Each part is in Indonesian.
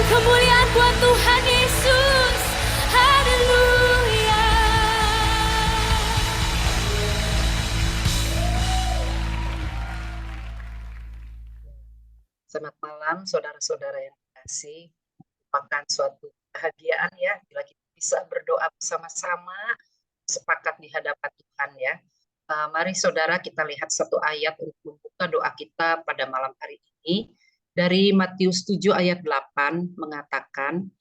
kemuliaan buat Tuhan Yesus. Haleluya. Selamat malam saudara-saudara yang dikasihi. Merupakan suatu kebahagiaan ya bila kita bisa berdoa bersama-sama, sepakat di hadapan Tuhan ya. Mari saudara kita lihat satu ayat untuk membuka doa kita pada malam hari ini. Dari Matius 7 ayat 8 mengatakan,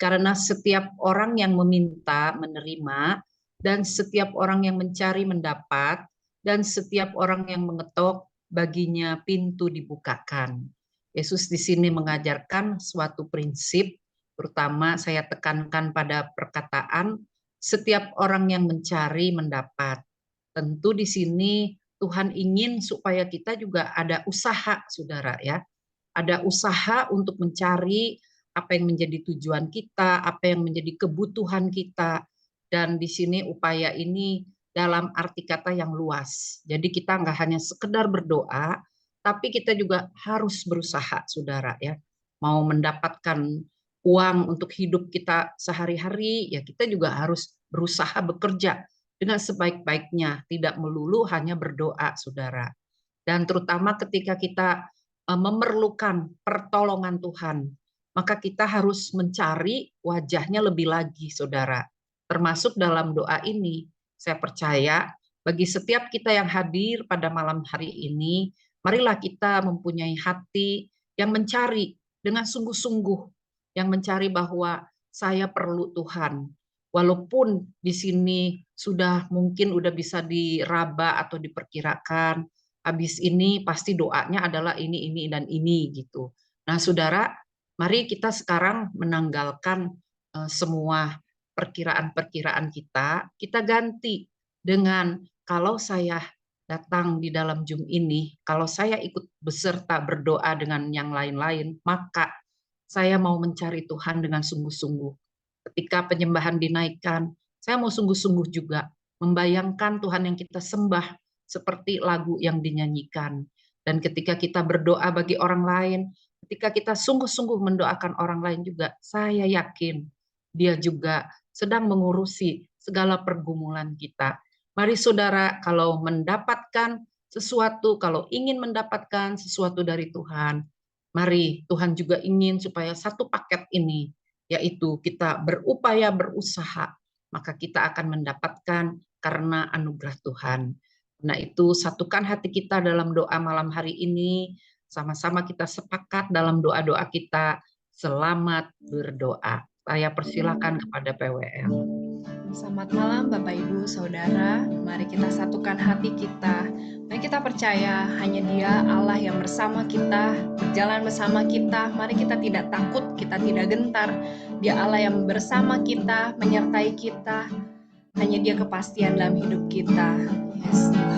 karena setiap orang yang meminta menerima, dan setiap orang yang mencari mendapat, dan setiap orang yang mengetok baginya pintu dibukakan. Yesus di sini mengajarkan suatu prinsip, terutama saya tekankan pada perkataan setiap orang yang mencari mendapat. Tentu di sini Tuhan ingin supaya kita juga ada usaha, saudara ya. Ada usaha untuk mencari apa yang menjadi tujuan kita, apa yang menjadi kebutuhan kita. Dan di sini upaya ini dalam arti kata yang luas. Jadi kita nggak hanya sekedar berdoa, tapi kita juga harus berusaha, saudara ya. Mau mendapatkan uang untuk hidup kita sehari-hari, ya kita juga harus berusaha bekerja dengan sebaik-baiknya, tidak melulu hanya berdoa, saudara. Dan terutama ketika kita memerlukan pertolongan Tuhan, maka kita harus mencari wajahnya lebih lagi, saudara. Termasuk dalam doa ini, saya percaya bagi setiap kita yang hadir pada malam hari ini, marilah kita mempunyai hati yang mencari dengan sungguh-sungguh, yang mencari bahwa saya perlu Tuhan. Walaupun di sini sudah mungkin udah bisa diraba atau diperkirakan, habis ini pasti doanya adalah ini, dan ini gitu. Nah, saudara, mari kita sekarang menanggalkan semua perkiraan-perkiraan kita ganti dengan kalau saya datang di dalam Zoom ini, kalau saya ikut beserta berdoa dengan yang lain-lain, maka saya mau mencari Tuhan dengan sungguh-sungguh. Ketika penyembahan dinaikkan, saya mau sungguh-sungguh juga membayangkan Tuhan yang kita sembah seperti lagu yang dinyanyikan. Dan ketika kita berdoa bagi orang lain, ketika kita sungguh-sungguh mendoakan orang lain juga, saya yakin dia juga sedang mengurusi segala pergumulan kita. Mari saudara, kalau mendapatkan sesuatu, kalau ingin mendapatkan sesuatu dari Tuhan, mari Tuhan juga ingin supaya satu paket ini, yaitu kita berupaya berusaha, maka kita akan mendapatkan karena anugerah Tuhan. Nah itu satukan hati kita dalam doa malam hari ini, sama-sama kita sepakat dalam doa-doa kita, selamat berdoa. Saya persilakan kepada PWL. Selamat malam Bapak Ibu Saudara, mari kita satukan hati kita. Mari kita percaya hanya Dia Allah yang bersama kita, berjalan bersama kita. Mari kita tidak takut, kita tidak gentar. Dia Allah yang bersama kita, menyertai kita. Hanya Dia kepastian dalam hidup kita. Yes Tuhan.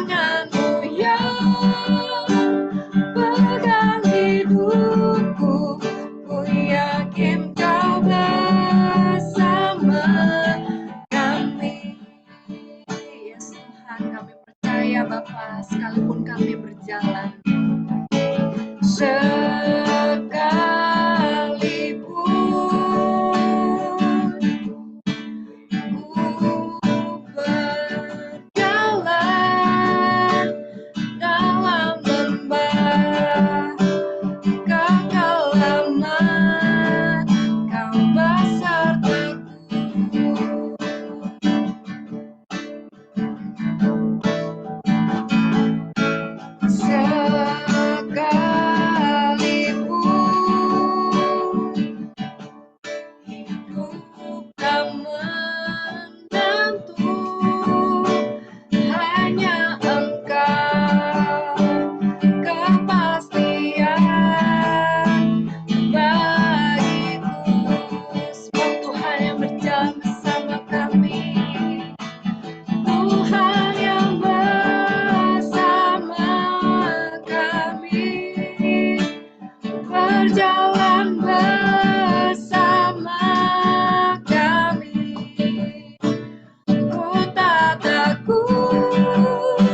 tanganmu yang pegang hidupku, ku yakin kau bersama kami. Yes Tuhan, kami percaya Bapa, sekalipun kami berjalan sekalipun ku berjalan dalam lembah kekelaman, kau besertaku. Sekalipun hidup tak menentu, hanya Engkau kepastian bagiku. Sebab Tuhan yang berjalan bersama kami, Tuhan yang bersama kami, berjalan bersama kami. Ku tak takut,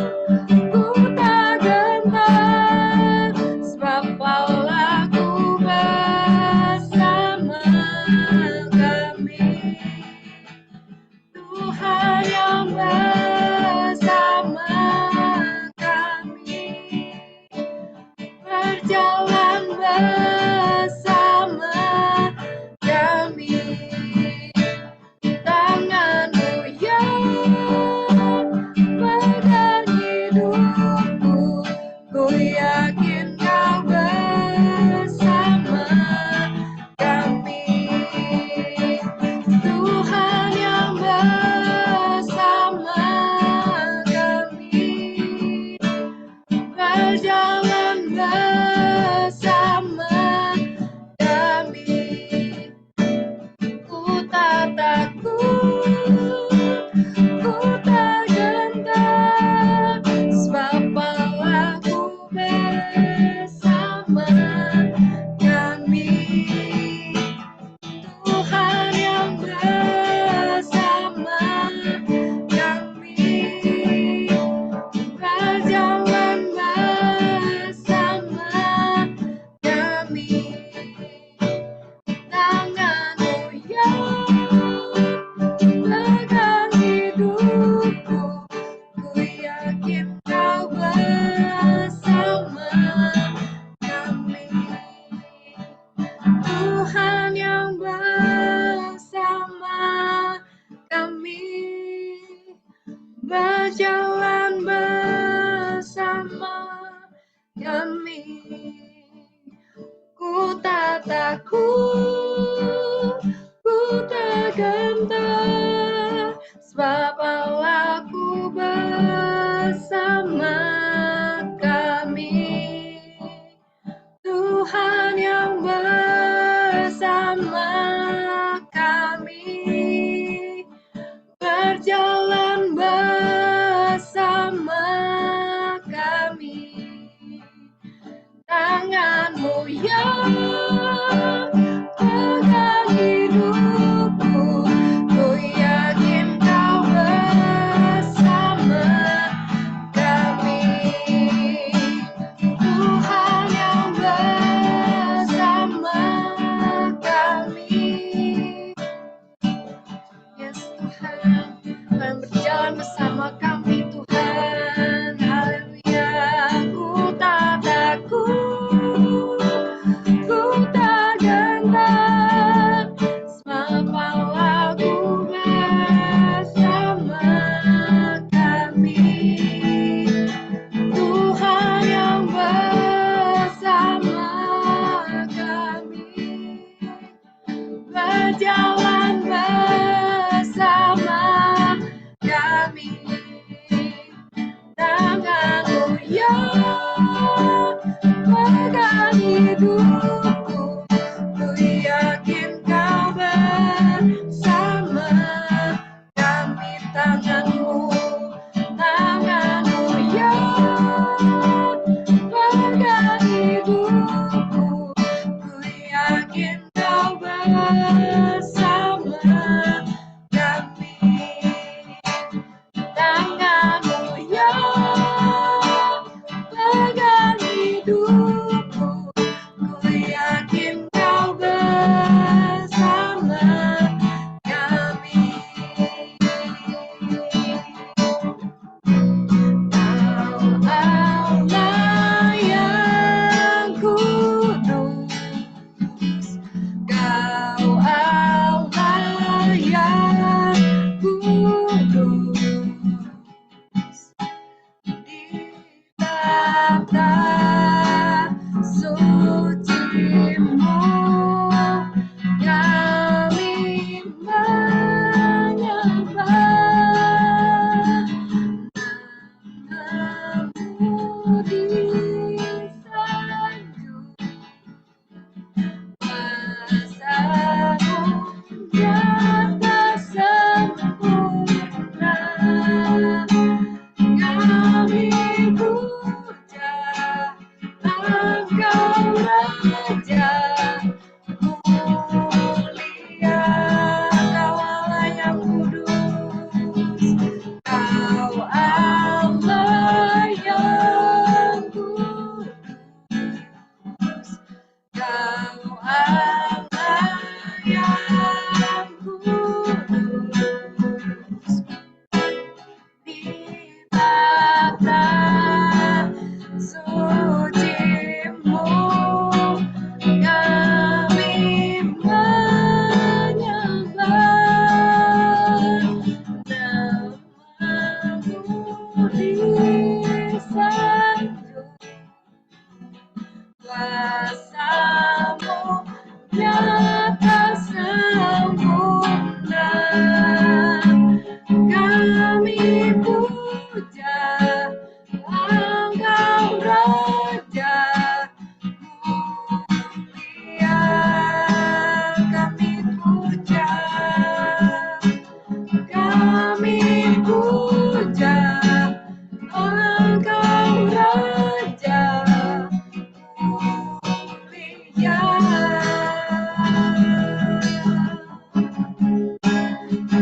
ku tak gentar, sebab Allahku bersama kami. Tuhan yang bersama kami, berjalan bersama kami. Tanganmu yang pegang hidupku, ku yakin kau bersama kami. Tuhan yang bersama kami, berjalan bersama kami. Ku tak takut, ku tak gentar, sebab Allahku bersama kami. Tuhan yang bersama kami, berjalan bersama kami. Tanganmu yang pegang hidupku, ku yakin kau bersama kami. Tuhan yang bersama kami, berjalan bersama kami. Ku tak takut, ku tak gentar, sebab Allahku bersama kami. Tuhan yang bersama kami, berjalan bersama kami. Tanganmu yang pegang hidupku, ku yakin kau bersama kami. Tuhan yang bersama kami. Yes Tuhan, Tuhan berjalan bersama kami Tuhan. Haleluya. Ku tak takut, ku tak suci-Mu kami menyembah. Namamu disanjung, kuasa-Mu nyata sempurna. Kami puja Engkau Raja mulia, Kau Allah yang kudus, Kau Allah yang kudus, Kau Allah yang kudus. Di tata suci-Mu kami menyembah. Namamu disanjung, kuasa-Mu nyata sempurna. Kami puja Engkau Raja mulia, kami puja Engkau Raja mulia.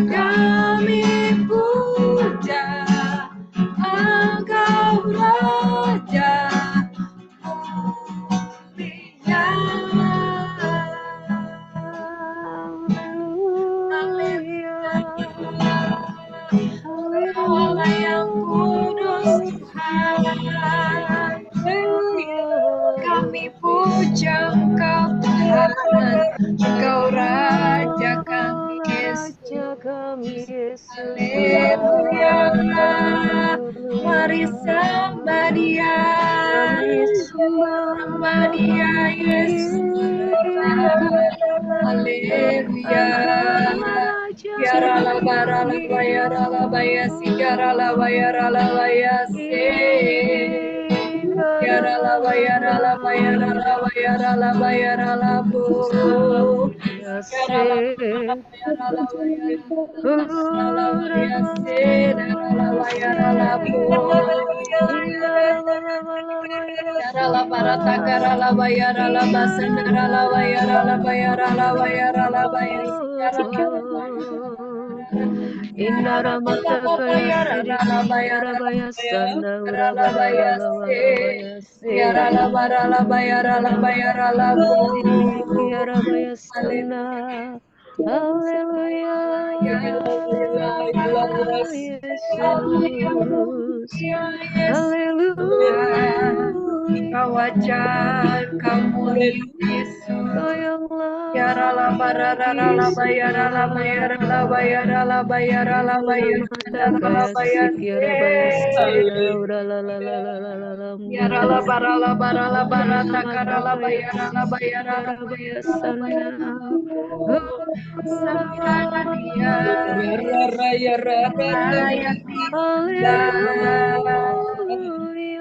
Kami puja Engkau Raja mulia. Engkau Allah yang kudus Tuhan. Kami puja Engkau Tuhan, Engkau Raja kami Yesus. Haleluya. Mari sembah Dia, sembah Dia Yesus. Haleluya. Yarala barala bayarala bayasi yarala bayarala bayasi. Yarala bayarala bayarala bayarala bayarala bu. Yarala bayarala bayarala bayasi yarala bayarala bu. Yarala barata karala bayarala basandarala bayarala bayarala bayarala bayasi yarala. Indara mata kaya siri kara baya sanda ura baya yarala barala bayarala bayarala kara baya sanda. Haleluya, Yesus. Haleluya. Kau ajar, kamu Yesus. Yarala barala bayarala bayarala bayarala bayarala bayarala yarala barala barala barata karala bayarala bayarala bayarala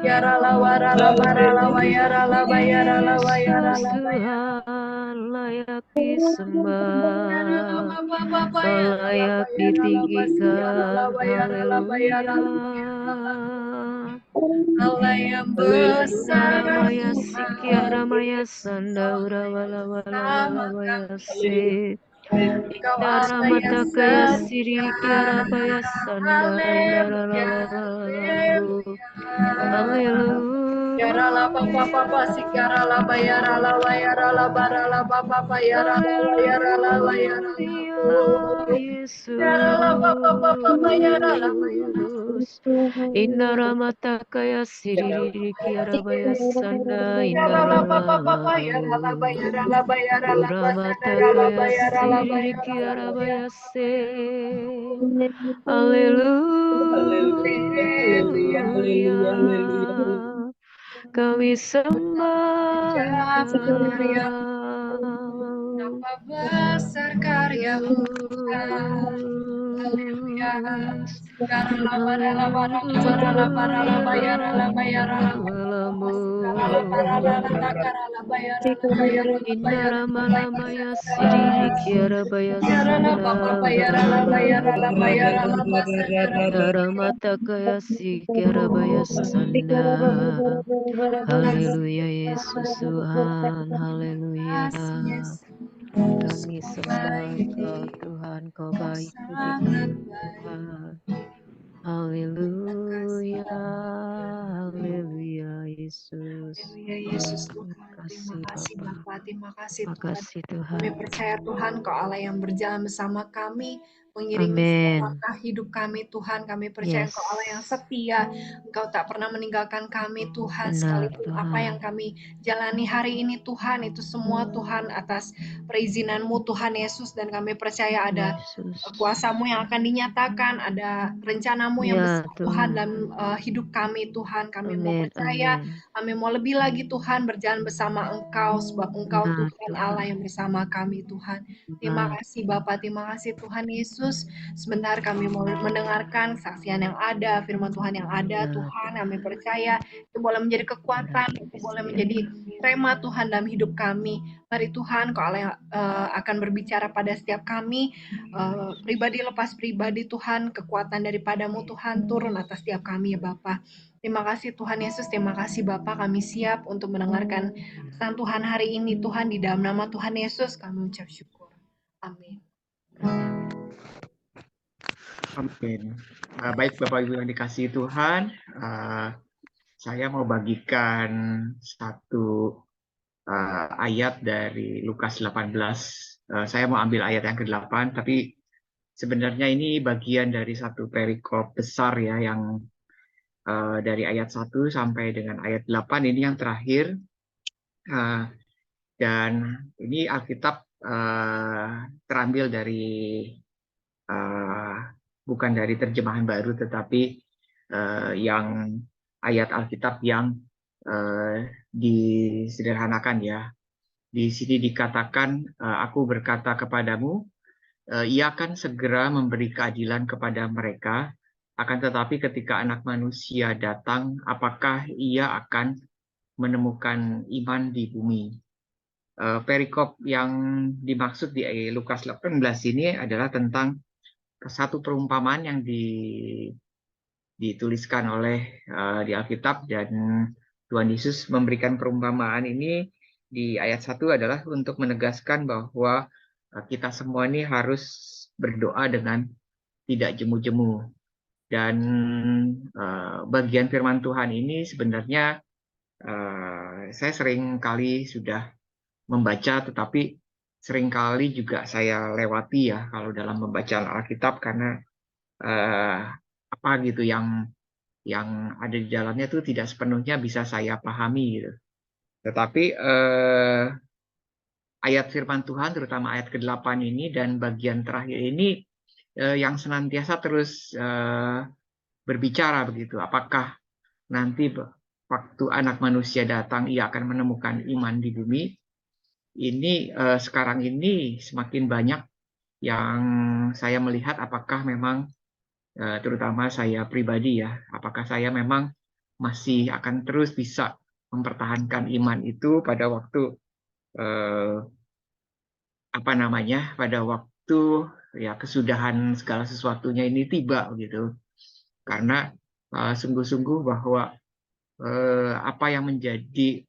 yarala warala barala bayarala bayarala bayarala Tuhan layak disembah, layak ditinggikan. Haleluya. Allah yang besar, Maya sikiara maya sanda ura wala wala wala wala se. Indara mata kaya siri kiara baya sanda ura la la la la la. Haleluya. Yarala papa papa sikarala bayarala bayarala barala papa papa yarala Yesus. yarala papa papa yarala Indara mata kaya siri kiara baya sanda yarala indara papa papa yarala bayarala Ura mata kaya siri kiara baya se. Haleluya. kami sembah karya Betapa besar karyamu Yesus. Indara malamaya siriri kiara baya sanda Dara mata kaya si kiara baya sanda. Haleluya Yesus Tuhan, haleluya. Kami sembah Engkau Tuhan, Kau baik bagi kami Tuhan. Haleluya, haleluya Yesus. Haleluya Yesus Terima Tuhan. kasih Terima kasih Bapa. Bapa, terima kasih Terima Tuhan. kasih Tuhan. Kami percaya Tuhan Kau Allah yang berjalan bersama kami, mengiringi Amin. langkah hidup kami Tuhan. Kami percaya Yes. Engkau Allah yang setia. Engkau tak pernah meninggalkan kami Tuhan. Benar Sekalipun apa Tuhan. yang kami jalani hari ini Tuhan, itu semua Tuhan atas perizinan-Mu Tuhan Yesus. Dan kami percaya ada Yesus. kuasa-Mu yang akan dinyatakan, ada rencana-Mu yang Ya besar Tuhan Tuhan. dalam hidup kami Tuhan. Kami mau Amin, percaya, amin. kami mau lebih lagi Tuhan berjalan bersama Engkau, sebab Engkau Benar Tuhan Allah Tuhan. yang bersama kami Tuhan. Terima Benar. kasih Bapak, terima kasih Tuhan Yesus. Sebentar kami mau mendengarkan saksian yang ada, firman Tuhan yang ada Ya Tuhan. Kami percaya itu boleh menjadi kekuatan, itu boleh menjadi rema Tuhan dalam hidup kami. Mari Tuhan, Kau Allah yang akan berbicara pada setiap kami, pribadi lepas pribadi Tuhan, kekuatan daripadamu Tuhan turun atas setiap kami ya Bapak. Terima kasih Tuhan Yesus, terima kasih Bapak, kami siap untuk mendengarkan pesan Tuhan hari ini Tuhan, di dalam nama Tuhan Yesus kami ucap syukur. Amin. Amin. Baik Bapak Ibu yang dikasihi Tuhan, saya mau bagikan satu ayat dari Lukas 18. Saya mau ambil ayat yang ke-8, tapi sebenarnya ini bagian dari satu perikop besar ya, yang dari ayat 1 sampai dengan ayat 8 ini yang terakhir. Dan ini Alkitab terambil dari bukan dari terjemahan baru, tetapi yang ayat Alkitab yang disederhanakan ya. Di sini dikatakan, aku berkata kepadamu, ia akan segera memberi keadilan kepada mereka, akan tetapi ketika Anak Manusia datang, apakah ia akan menemukan iman di bumi? Perikop yang dimaksud di Lukas 18 ini adalah tentang satu perumpamaan yang dituliskan oleh di Alkitab, dan Tuhan Yesus memberikan perumpamaan ini di ayat 1 adalah untuk menegaskan bahwa kita semua ini harus berdoa dengan tidak jemu-jemu. Dan bagian firman Tuhan ini sebenarnya saya sering kali sudah membaca, tetapi seringkali juga saya lewati ya kalau dalam membaca Alkitab, karena apa gitu yang ada di dalamnya itu tidak sepenuhnya bisa saya pahami gitu. Tetapi ayat firman Tuhan, terutama ayat ke-8 ini dan bagian terakhir ini yang senantiasa terus berbicara begitu. Apakah nanti waktu Anak Manusia datang ia akan menemukan iman di bumi? Ini sekarang ini semakin banyak yang saya melihat apakah memang, terutama saya pribadi ya, apakah saya memang masih akan terus bisa mempertahankan iman itu pada waktu pada waktu ya kesudahan segala sesuatunya ini tiba gitu. Karena sungguh-sungguh bahwa apa yang menjadi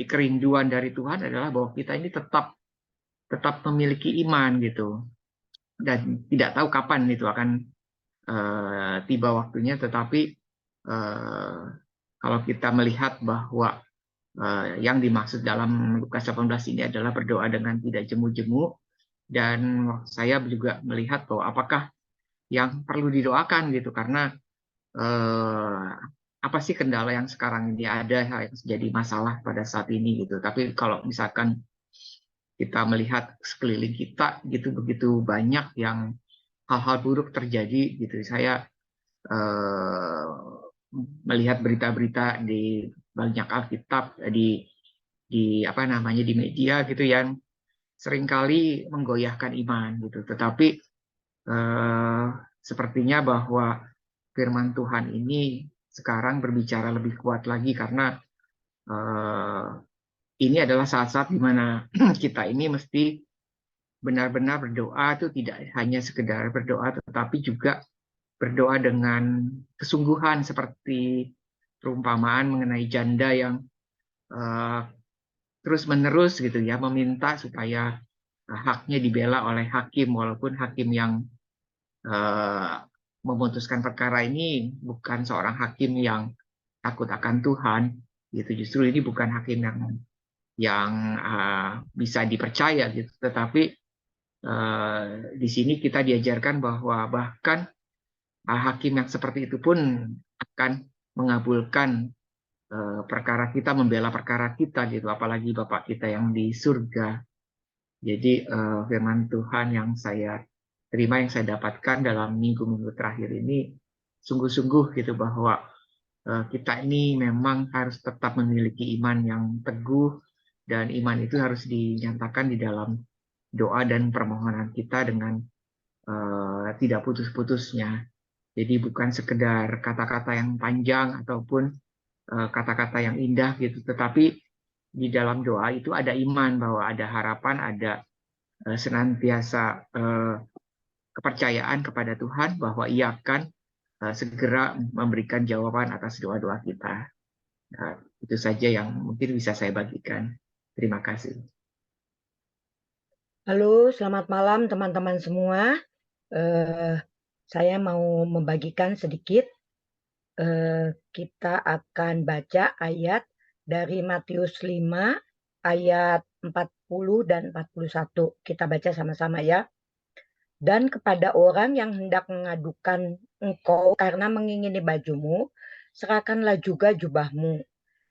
kerinduan dari Tuhan adalah bahwa kita ini tetap memiliki iman gitu, dan tidak tahu kapan itu akan tiba waktunya. Tetapi kalau kita melihat bahwa yang dimaksud dalam Lukas 18 ini adalah berdoa dengan tidak jemu-jemu, dan saya juga melihat bahwa apakah yang perlu didoakan gitu, karena apa sih kendala yang sekarang ini ada yang jadi masalah pada saat ini gitu. Tapi kalau misalkan kita melihat sekeliling kita gitu, begitu banyak yang hal-hal buruk terjadi gitu, saya melihat berita-berita di banyak Alkitab di apa namanya di media gitu yang seringkali menggoyahkan iman gitu. Tetapi sepertinya bahwa firman Tuhan ini sekarang berbicara lebih kuat lagi karena ini adalah saat-saat di mana kita ini mesti benar-benar berdoa itu tidak hanya sekedar berdoa tetapi juga berdoa dengan kesungguhan seperti perumpamaan mengenai janda yang terus-menerus gitu ya meminta supaya haknya dibela oleh hakim walaupun hakim yang memutuskan perkara ini bukan seorang hakim yang takut akan Tuhan gitu, justru ini bukan hakim yang bisa dipercaya gitu, tetapi di sini kita diajarkan bahwa bahkan hakim yang seperti itu pun akan mengabulkan perkara kita, membela perkara kita gitu, apalagi Bapak kita yang di surga. Jadi firman Tuhan yang saya terima, yang saya dapatkan dalam minggu-minggu terakhir ini sungguh-sungguh gitu bahwa kita ini memang harus tetap memiliki iman yang teguh dan iman itu harus dinyatakan di dalam doa dan permohonan kita dengan tidak putus-putusnya. Jadi bukan sekedar kata-kata yang panjang ataupun kata-kata yang indah gitu, tetapi di dalam doa itu ada iman bahwa ada harapan, ada senantiasa kepercayaan kepada Tuhan bahwa Ia akan segera memberikan jawaban atas doa-doa kita. Nah, itu saja yang mungkin bisa saya bagikan. Terima kasih. Halo, selamat malam teman-teman semua. Saya mau membagikan sedikit. Kita akan baca ayat dari Matius 5 ayat 40 dan 41. Kita baca sama-sama ya. Dan kepada orang yang hendak mengadukan engkau karena mengingini bajumu, serahkanlah juga jubahmu.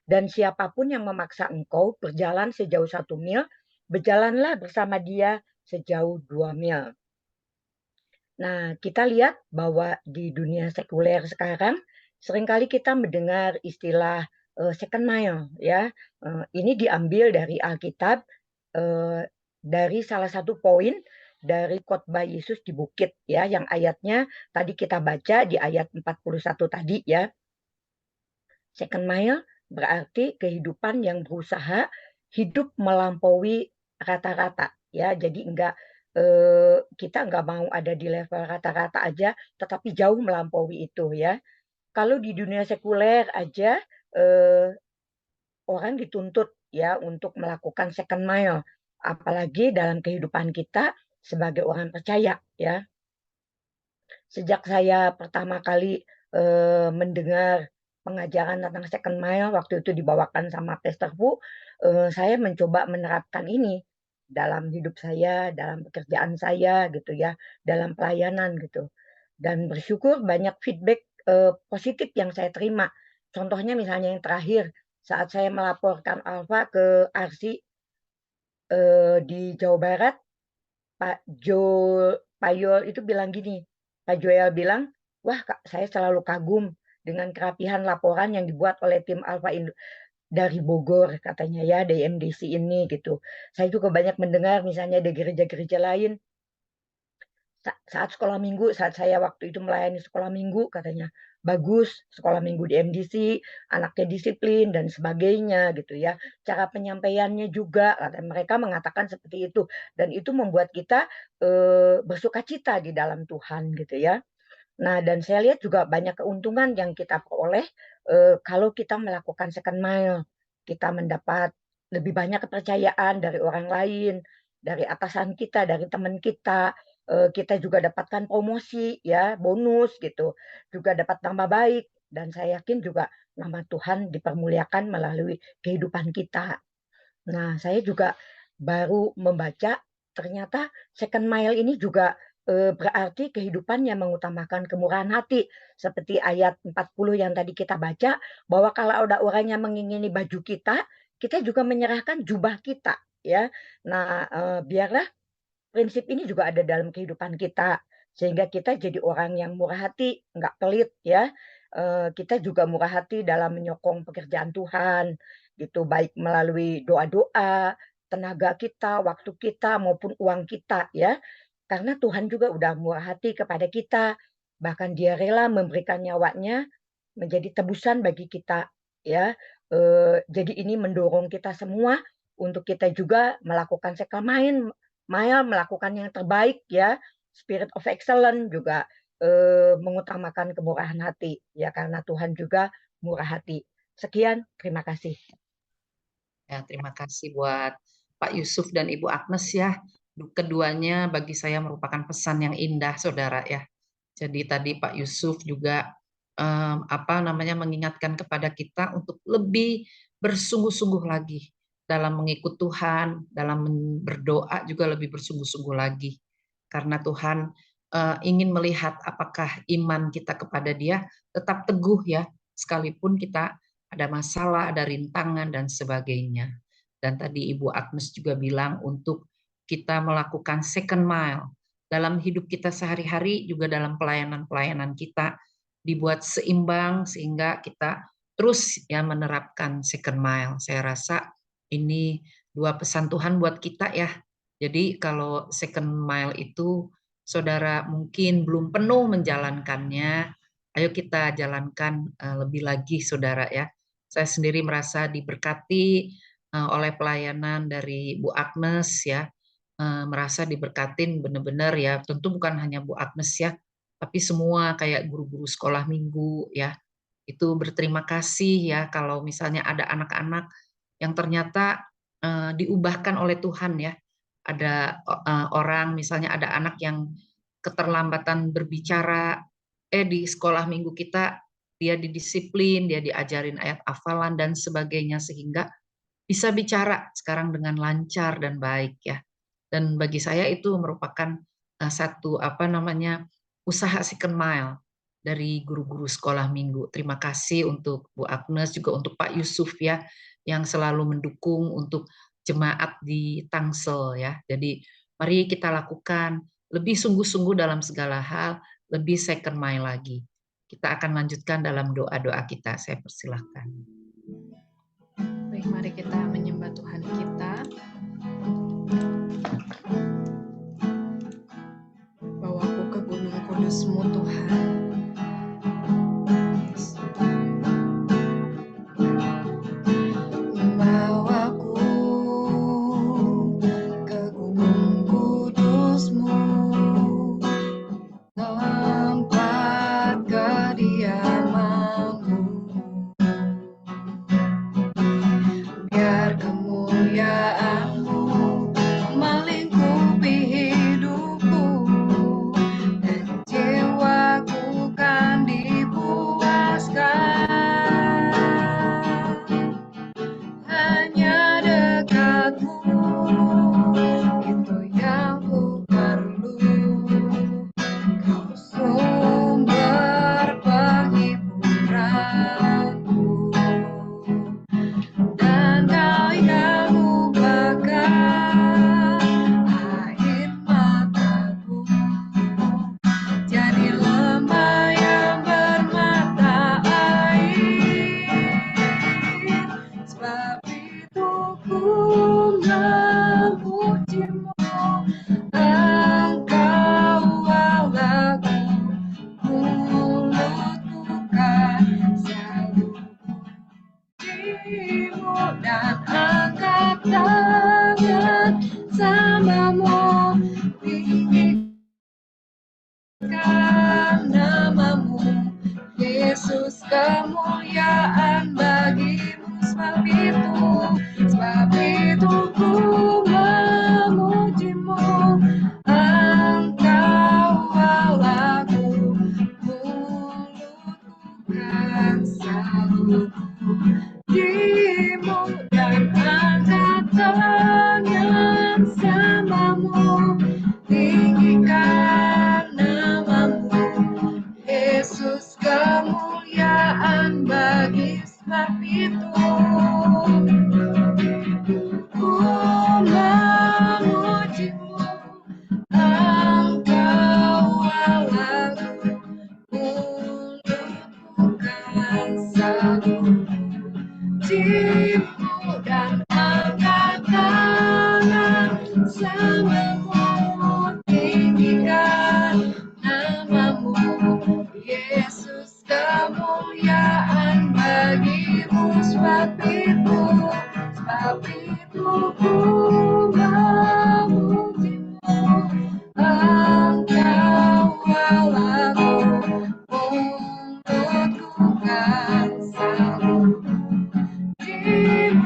Dan siapapun yang memaksa engkau berjalan sejauh 1 mil, berjalanlah bersama dia sejauh 2 mil. Nah, kita lihat bahwa di dunia sekuler sekarang, seringkali kita mendengar istilah second mile, ya. Ini diambil dari Alkitab, dari salah satu poin dari khotbah Yesus di bukit, ya, yang ayatnya tadi kita baca di ayat 41 tadi, ya. Second mile berarti kehidupan yang berusaha hidup melampaui rata-rata, ya. Jadi kita nggak mau ada di level rata-rata aja, tetapi jauh melampaui itu, ya. Kalau di dunia sekuler aja orang dituntut ya untuk melakukan second mile, apalagi dalam kehidupan kita sebagai orang percaya, ya. Sejak saya pertama kali mendengar pengajaran tentang second mile waktu itu dibawakan sama Pastor Fu, saya mencoba menerapkan ini dalam hidup saya, dalam pekerjaan saya gitu ya, dalam pelayanan gitu. Dan bersyukur banyak feedback positif yang saya terima. Contohnya misalnya yang terakhir saat saya melaporkan Alfa ke Arsi di Jawa Barat, Pak Yol itu bilang gini, Pak Joel bilang, wah Kak, saya selalu kagum dengan kerapihan laporan yang dibuat oleh tim Alfa dari Bogor katanya ya, dari MDC ini gitu. Saya juga banyak mendengar misalnya di gereja-gereja lain, saat sekolah minggu, saat saya waktu itu melayani sekolah minggu katanya, bagus sekolah minggu di MDC, anaknya disiplin dan sebagainya gitu ya. Cara penyampaiannya juga, mereka mengatakan seperti itu. Dan itu membuat kita bersukacita di dalam Tuhan gitu ya. Nah, dan saya lihat juga banyak keuntungan yang kita peroleh kalau kita melakukan second mile. Kita mendapat lebih banyak kepercayaan dari orang lain, dari atasan kita, dari teman kita. Kita juga dapatkan promosi, ya, bonus gitu. Juga dapat nama baik. Dan saya yakin juga nama Tuhan dipermuliakan melalui kehidupan kita. Nah, saya juga baru membaca ternyata second mile ini juga berarti kehidupan yang mengutamakan kemurahan hati. Seperti ayat 40 yang tadi kita baca, bahwa kalau ada orang yang mengingini baju kita, kita juga menyerahkan jubah kita, ya. Nah, biarlah prinsip ini juga ada dalam kehidupan kita, sehingga kita jadi orang yang murah hati, nggak pelit, ya. kita juga murah hati dalam menyokong pekerjaan Tuhan, gitu, baik melalui doa-doa, tenaga kita, waktu kita, maupun uang kita, ya. Karena Tuhan juga udah murah hati kepada kita, bahkan Dia rela memberikan nyawanya menjadi tebusan bagi kita, ya. Jadi ini mendorong kita semua untuk kita juga melakukan second mile, melakukan yang terbaik, ya. Spirit of excellence juga mengutamakan kemurahan hati, ya, karena Tuhan juga murah hati. Sekian, terima kasih. Ya, terima kasih buat Pak Yusuf dan Ibu Agnes ya. Keduanya bagi saya merupakan pesan yang indah, saudara ya. Jadi tadi Pak Yusuf juga mengingatkan kepada kita untuk lebih bersungguh-sungguh lagi dalam mengikut Tuhan, dalam berdoa juga lebih bersungguh-sungguh lagi. Karena Tuhan ingin melihat apakah iman kita kepada Dia tetap teguh ya, sekalipun kita ada masalah, ada rintangan, dan sebagainya. Dan tadi Ibu Agnes juga bilang untuk kita melakukan second mile. Dalam hidup kita sehari-hari, juga dalam pelayanan-pelayanan kita, dibuat seimbang sehingga kita terus ya menerapkan second mile. Saya rasa ini dua pesan Tuhan buat kita ya. Jadi kalau second mile itu, saudara mungkin belum penuh menjalankannya, ayo kita jalankan lebih lagi, saudara ya. Saya sendiri merasa diberkati oleh pelayanan dari Bu Agnes ya, merasa diberkatin benar-benar ya. Tentu bukan hanya Bu Agnes ya, tapi semua kayak guru-guru sekolah minggu ya. Itu berterima kasih ya kalau misalnya ada anak-anak yang ternyata diubahkan oleh Tuhan ya. Ada orang, misalnya ada anak yang keterlambatan berbicara, di sekolah minggu kita dia didisiplin, dia diajarin ayat hafalan dan sebagainya sehingga bisa bicara sekarang dengan lancar dan baik ya. Dan bagi saya itu merupakan satu usaha second mile dari guru-guru sekolah minggu. Terima kasih untuk Bu Agnes, juga untuk Pak Yusuf ya, yang selalu mendukung untuk jemaat di Tangsel ya. Jadi mari kita lakukan lebih sungguh-sungguh dalam segala hal, lebih second mile lagi. Kita akan lanjutkan dalam doa-doa kita. Saya persilahkan. Baik, mari kita menyembah Tuhan kita. Bawaku ke gunung kudus-Mu Tuhan. Bawaku ke gunung kudus-Mu, tempat kediaman-Mu. Biar kemuliaan-Mu melingkupi hidupku, dan jiwaku kan dipuaskan. Hanya dekat-Mu, itu yang ku perlu. Kau sumber penghiburanku, dan Kau yang upahkan air mataku. Jadi lembah yang bermata air, sebab itu ku memuji-Mu. Engkau Allahku, mulutku kan selalu memuji-Mu, dan angkat tangan sama-Mu, tinggikan nama-Mu. Yesus, kemuliaan bagi-Mu. Sebab itu ku memuji-Mu. Engkau Allahku, mulutku kan selalu memuji-Mu, dan angkat tangan sama-Mu, tinggikan nama-Mu. Yesus, kemuliaan bagi. Sebab itu ku memuji-Mu. Engkau Allahku, mulutku selalu cium dan angkat tangan samamu tinggikan namamu Yesus kemuliaan bagimu sebab itu ku memujimu engkau Allahku mulutku kan selalu cium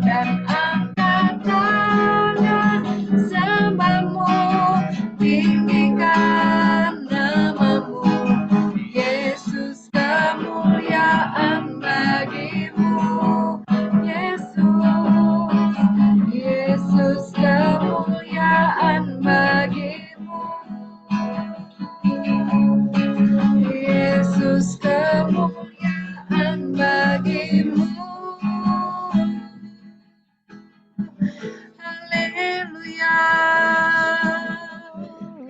dan angkat tangan sembahmu tinggikan namamu Yesus kemuliaan bagimu Yesus kemuliaan bagimu Yesus kemuliaan bagimu Haleluya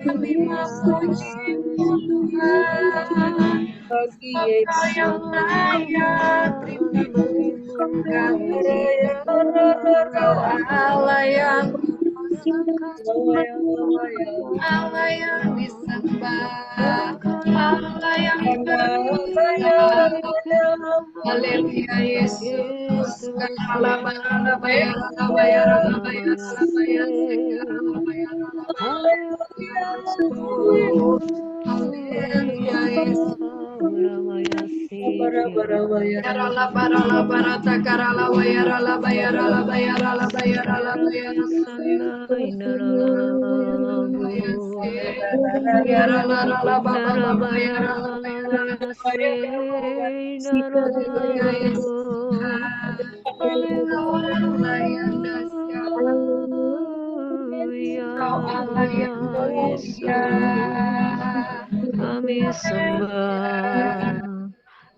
kami memujimu Tuhan Bagi Engkau yang layak terima Engkau Allah yang Allah yang disembah Allah yang berkuasa Haleluya Yesus Haleluya Yesus kami sembah,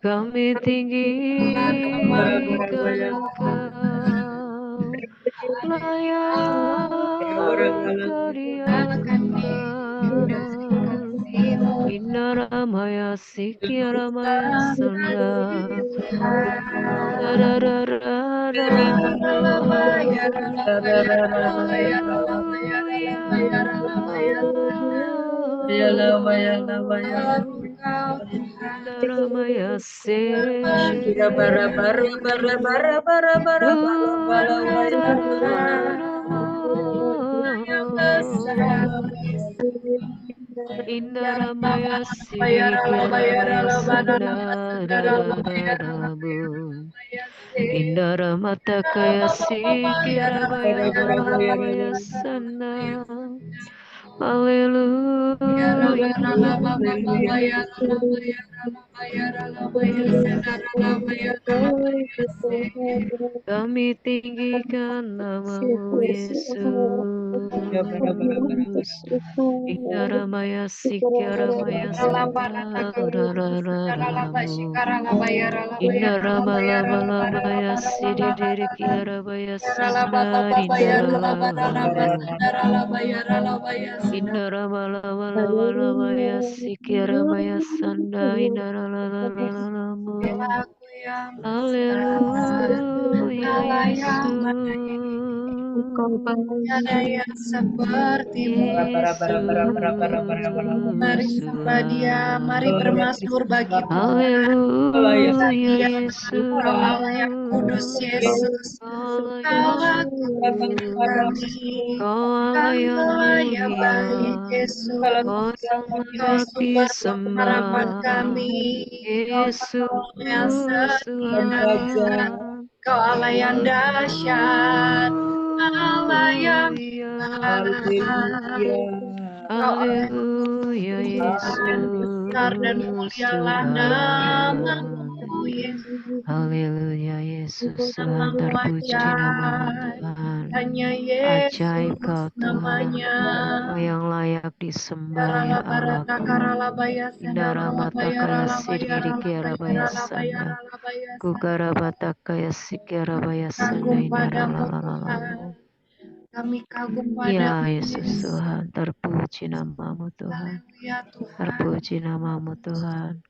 kami tinggikan Engkau, layak Engkau diangkat. Inaramaya Sikiramaya Sanda Inaramaya Indaramaya Sikiramaya Sandarabu Indaramataka Sikirabaya Sanda Haleluya kami tinggikan namamu Yesus Indaramaya Sikiramaya Sandararamu Indaramalabaya Sidirikirabaya Sanda Indaramalabaya Sikiramaya Sanda Indaralalamu Haleluya Yesus Tiada yang sepertimu Mari sembah dia, mari bermasmur bagi Tuhan. Haleluya Yesus Engkau Allah yang kudus Yesus, Allah kami, Allah yang Allah yang mulia, baik Yesus, Kau yang layak disembah, harapan kami, Yesus yang setia, Tuhan. Kau Allah yang dahsyat, Allah yang Haleluya Yesus besar dan mulialah namamu Yesus. Haleluya Yesus Tuhan, terpuji namamu Tuhan. Hanya Yesus Ajaib Kau Tuhan, namanya. Kau yang layak disembah ya Allahku. Indaramataka sidirikirabaya sanda, Kukarabataka sikirabaya sanda indaralalamu. Kami kagum pada Ya Yesus Tuhan, terpuji namamu Tuhan. Haleluya Tuhan. Terpuji namamu Tuhan.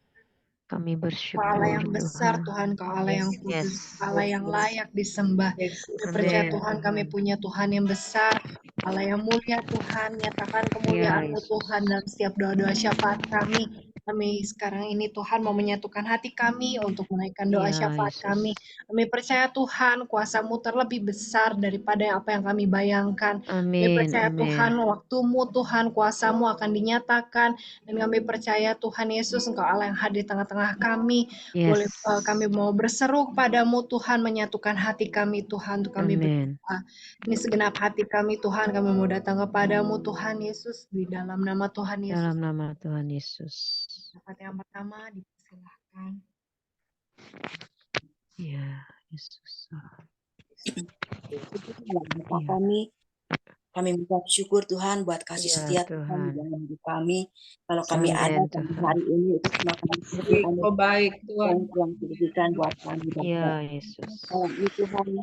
Kami Kau Allah bersyukur yang besar Tuhan. Tuhan, Kau Allah yang kudus, Yes. Allah yang layak disembah. Kami percaya Amin. Tuhan, kami punya Tuhan yang besar, Allah yang mulia Tuhan, nyatakan kemuliaan-Mu Yes. Tuhan dalam setiap doa-doa syafaat kami. Kami sekarang ini Tuhan mau menyatukan hati kami untuk menaikkan doa Ya, syafaat Yesus. kami. Kami percaya Tuhan, kuasa-Mu terlebih besar daripada apa yang kami bayangkan. Kami Amin. percaya Amin. Tuhan, waktu-Mu Tuhan, kuasa-Mu akan dinyatakan. Dan kami percaya Tuhan Yesus, Engkau Allah yang hadir di tengah-tengah kami. Boleh Yes. kami mau berseru kepadamu Tuhan, menyatukan hati kami Tuhan untuk kami Amin. berdoa. Ini segenap hati kami Tuhan, kami mau datang kepadamu Tuhan Yesus, di dalam nama Tuhan Yesus. Dalam nama Tuhan Yesus. Syafaat yang pertama dipersilahkan. Ya, Yesus. Bapa Iya. kami mengucap syukur Tuhan buat kasih Ya, setia Tuhan di Tuhan. dalam hidup kami. Kalau kami ada Amin, sampai Tuhan. hari ini itu cuma kami syukur Oh baik Tuhan. yang diberikan buat kami Bapa. Ya, Yesus. Kalau ini Tuhan kami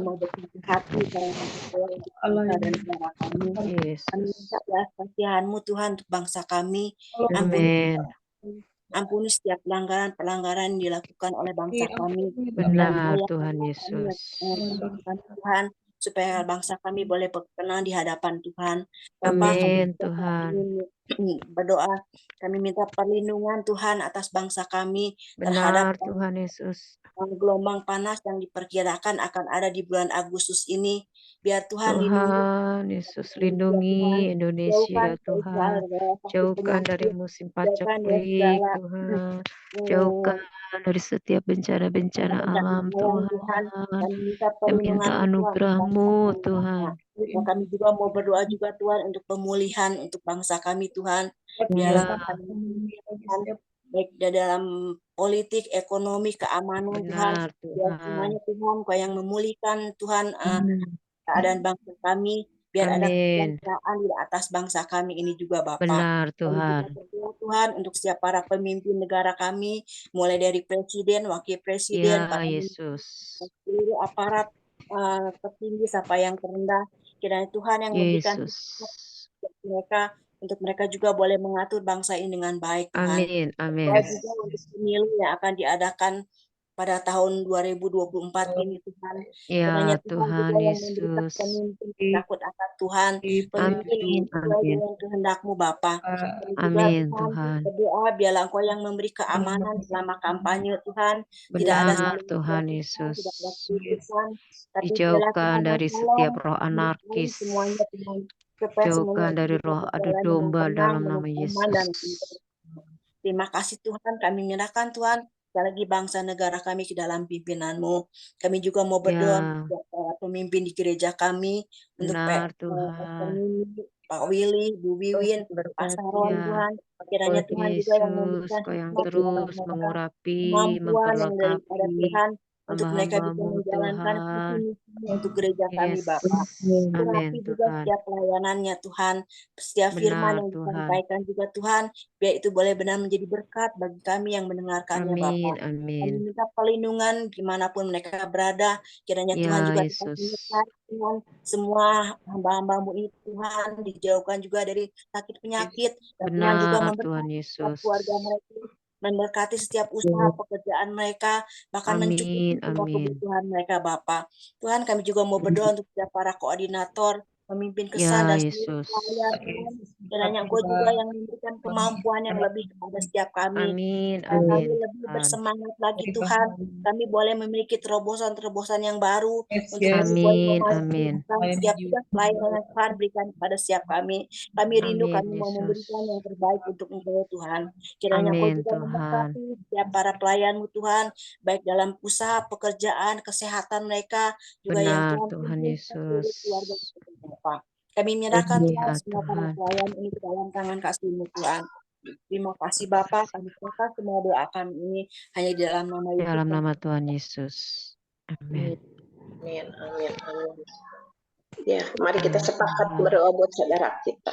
mau bersatu hati dalam percaya untuk bangsa dan negara kami. Kami Yesus. minta belas kasihan-Mu Tuhan untuk bangsa kami. Amin. Ampuni setiap pelanggaran yang dilakukan oleh bangsa kami. Benar, Tuhan Yesus. Tuhan, supaya bangsa kami boleh berkenan di hadapan Tuhan. Bapa, Amin, Tuhan. kami berdoa, kami minta perlindungan Tuhan atas bangsa kami Benar, terhadap Tuhan Yesus. gelombang panas yang diperkirakan akan ada di bulan Agustus ini. Biar Tuhan lindungi Tuhan Yesus, lindungi Indonesia, Tuhan. Jauhkan dari musim paceklik, Tuhan. Jauhkan dari setiap bencana-bencana alam, Tuhan. Kami minta Kami minta perlindungan anugerah-Mu, Tuhan. Dan kami juga mau berdoa juga Tuhan untuk pemulihan untuk bangsa kami Tuhan. Biarlah Tuhan, baik dalam politik, ekonomi, keamanan Tuhan. Benar, Biar Tuhan. semuanya Tuhan Kau yang memulihkan Tuhan keadaan bangsa kami. Biar ada Amin. kekuasaan di atas bangsa kami ini juga Bapa. Benar, Kami juga Tuhan. berdoa Tuhan untuk setiap para pemimpin negara kami, mulai dari presiden, wakil presiden, Ya, para Yesus. seluruh aparat tertinggi sampai yang terendah. Kiranya Tuhan yang memberikan Yesus. mereka untuk mereka juga boleh mengatur bangsa ini dengan baik Tuhan. Amin, amin. Dan juga untuk pemilu yang akan diadakan pada tahun 2024 ini Tuhan. Ya, Kiranya Tuhan Tuhan juga yang memberikan Yesus. pemimpin takut akan Tuhan, pemimpin Amin, yang sesuai amin. dengan kehendak-Mu Bapa. Kami juga Amin, Tuhan Tuhan. berdoa biarlah Engkau yang memberi keamanan selama kampanye Tuhan. Tidak ada Benar, saling Tuhan tidak Yesus. ada kritikan, tapi biarlah Dijauhkan Tuhan dari yang setiap tolong roh anarkis. semuanya Tuhan. Supaya semuanya Jauhkan dari bisa roh adu berjalan domba dengan tenang, dalam dengan nama aman, Yesus. dan terima kasih Tuhan, kami menyerahkan Tuhan sekali lagi bangsa negara kami ke dalam pimpinan-Mu. Kami juga mau berdoa Ya, untuk para pemimpin di gereja kami, untuk benar, Pastor Tuhan. Mimi, Pak Willy, Bu Wiwin, Pak Saron Ya, Tuhan. Kiranya Tuhan juga yang Yesus, memberikan Kau yang hikmat kepada terus mereka, mengurapi, kemampuan yang daripada memperlengkapi Tuhan untuk mereka bisa hamba-hamba-Mu, menjalankan visi Tuhan. misi untuk gereja kami Yes, Bapak. amin, Urapi juga Tuhan. setiap pelayanannya Tuhan, setiap firman Benar, yang Tuhan. disampaikan juga Tuhan, biar itu boleh benar menjadi berkat bagi kami yang mendengarkannya Amin, Bapak. Kami amin. minta perlindungan dimanapun mereka berada, kiranya Tuhan Ya, juga tetap Yesus. menyertai Tuhan semua hamba-hamba-Mu ini Tuhan, dijauhkan juga dari sakit penyakit, dan Tuhan juga Benar, memberkati Tuhan setiap Yesus. keluarga mereka, memberkati setiap usaha pekerjaan mereka, bahkan mencukupi Amin, semua amin. kebutuhan mereka Bapak. Tuhan, kami juga mau berdoa untuk setiap para koordinator, pemimpin kesan, Ya, dan seluruh Yesus. pelayan Tuhan. Kiranya Engkau juga yang memberikan kemampuan yang lebih kepada setiap kami. Amin, Supaya kami amin, lebih Tuhan. bersemangat lagi Tuhan. Kami boleh memiliki terobosan-terobosan yang baru untuk kami boleh Amin, amin. memajukan setiap tugas pelayanan yang Tuhan berikan kepada setiap kami. Kami rindu, Amin, kami mau Yesus. memberikan yang terbaik untuk Engkau Tuhan. Kiranya Engkau Amin, juga Tuhan. memberkati setiap para pelayan-Mu Tuhan, baik dalam usaha, pekerjaan, kesehatan mereka, juga yang Benar, Tuhan Tuhan pimpin Yesus. seluruh keluarga kita Bapa. Kami menyerahkan Tuhan Ya, semua para Tuhan. pelayan ini ke dalam tangan kasih-Mu Tuhan. Terima kasih Bapak, kami serahkan semua doa kami ini hanya di dalam nama Yesus. Dalam nama Tuhan Yesus. Amin. Amin, amin, amin. Ya, mari kita sepakat berdoa buat saudara kita.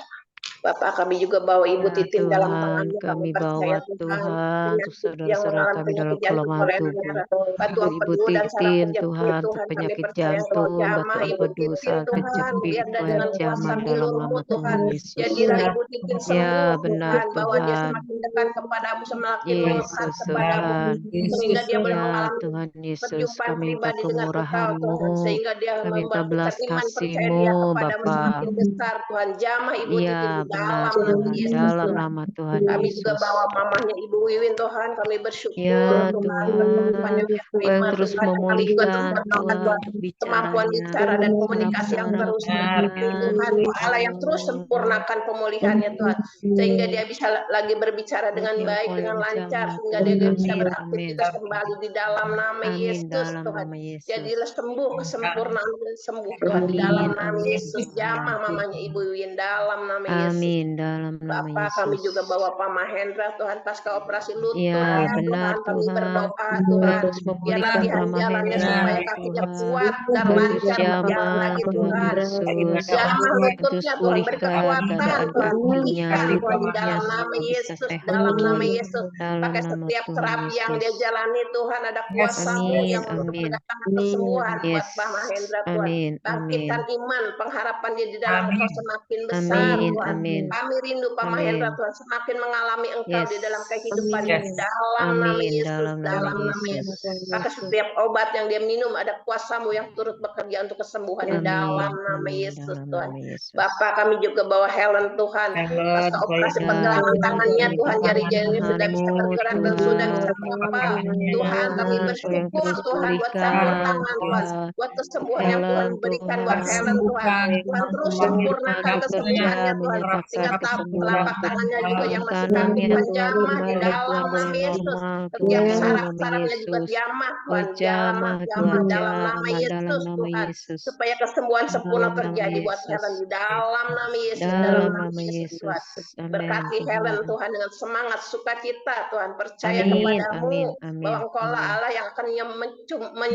Bapak, kami juga bawa Ibu Ya Titin dalam Tuhan, tangan-Mu. Kami kami percaya bawa Tuhan, Tuhan untuk penyakit yang saudara-saudara mengalami kami dalam penyakit jantung kelemahan koronner, tubuh. batuan Ibu pedu dan saraf Titin kejepit Tuhan, untuk Tuhan, kami penyakit percaya Roh jantung, Jamah, batuan Ibu pedu, Titin saraf Tuhan, kejepit, biarlah koyak dengan kuasa jamah dalam bilur-Mu nama Tuhan, Tuhan Yesus. jadilah Ibu Titin Ya sembuh benar Tuhan, bahwa dia Tuhan, semakin dekat kepadamu, semakin melekat Yesus kepadamu, Tuhan. sehingga dia boleh Ya mengalami Tuhan Yesus, perjumpaan kami minta pribadi dengan Engkau kemurahan-Mu, Tuhan, sehingga dia kami minta membangkitkan belas iman percaya kasih-Mu dia kepadamu Bapa. semakin besar Tuhan. Jamah Ibu Titin Ya di benar dalam nama Tuhan, Yesus dalam Tuhan. nama Tuhan Kami juga Yesus. bawa mamahnya Ibu Wiwin Tuhan, kami bersyukur Ya Tuhan Tuhan, kesembuhannya dia Kau terima yang terus Tuhan, kami juga memulihkan berdoa Tuhan Tuhan untuk kemampuan bicaranya, bicara dan komunikasi yang harapan-harapan terus berarti Tuhan. Tuhan, Kau Allah yang terus sempurnakan pemulihannya Tuhan, sehingga dia bisa lagi berbicara dengan Ya baik, Kau dengan yang lancar, jamah sehingga Tuhan. dia bisa Amin, amin. beraktivitas kembali di dalam nama Amin Yesus dalam Tuhan. nama Yesus. Jadilah sembuh, kesempurnaan sembuh Tuhan di dalam Amin, nama amin Yesus. Jamah Tuhan. mamanya Ibu Wiwin dalam nama Yesus. Amin dalam nama Bapak, kami Yesus. juga bawa Pak Mahendra Tuhan pasca operasi lutut Ya Tuhan, benar kami Tuhan, berdoa Kau Tuhan, terus biarlah memulihkan latihan Pak jalannya Mahendra supaya kakinya Tuhan. kuat dan Kau terus lancar berjalan jamah lagi Tuhan Tuhan. Yesus. Jamah Kau terus lututnya Tuhan, beri pulihkan kekuatan keadaan Tuhan, kakinya, pulihkan Tuhan di lututnya dalam nama supaya bisa Yesus, sehat dalam nama lagi. Yesus. Dalam Pakai nama setiap Tuhan terapi yang dia Yesus. jalani Tuhan, ada kuasa-Mu Amin, yang amin. mendatangkan kesembuhan buat Yes. Pak Mahendra Tuhan. Amin, Bangkitkan amin. iman, pengharapan dia di dalam Engkau semakin besar Amin, Tuhan. amin. Kami rindu Pak Mahendra Amin. Tuhan semakin mengalami Engkau Yes. di dalam kehidupannya di dalam nama Amin Yesus, dalam nama dalam nama Yesus. Yesus. Maka setiap obat yang dia minum ada kuasa-Mu yang turut bekerja untuk kesembuhan di dalam Amin, nama amin Yesus dalam Tuhan. nama Yesus. Bapak, kami juga bawa Helen Tuhan pasca operasi Ya pergelangan Tuhan, tangannya kami Tuhan, bawa jari-jarinya sudah bisa Tuhan-Mu bergerak dan sudah bisa Tuhan. apa Tuhan, kami Tuhan, Kau yang bersyukur terus Tuhan buat campur pulihkan tangan Tuhan, Tuhan. buat kesembuhan yang Tuhan Helen berikan buat Tuhan, Helen Tuhan. Kau yang Tuhan terus Tuhan sempurnakan bekerja kesembuhannya Tuhan, menyatakan sehingga kesembuhan telapak untuk tangannya juga yang masih kaku tangannya Tuhan Tuhan jamah di kembali dalam Tuhan boleh nama Yesus. normal Setiap Tuhan dalam nama saraf-sarafnya juga Yesus. jamah Oh Tuhan, jamah, jamah jamah Tuhan, dalam nama jamah dalam Yesus nama Tuhan. Yesus. Supaya kesembuhan sempurna Dalam nama terjadi buat Helen Yesus. di dalam nama Yesus, dalam Dalam nama nama Yesus Tuhan. Yesus. Amin Berkati Tuhan. Helen Tuhan dengan semangat sukacita Tuhan, percaya Amin, kepadamu amin, bahwa amin, Engkau lah amin. Allah yang akan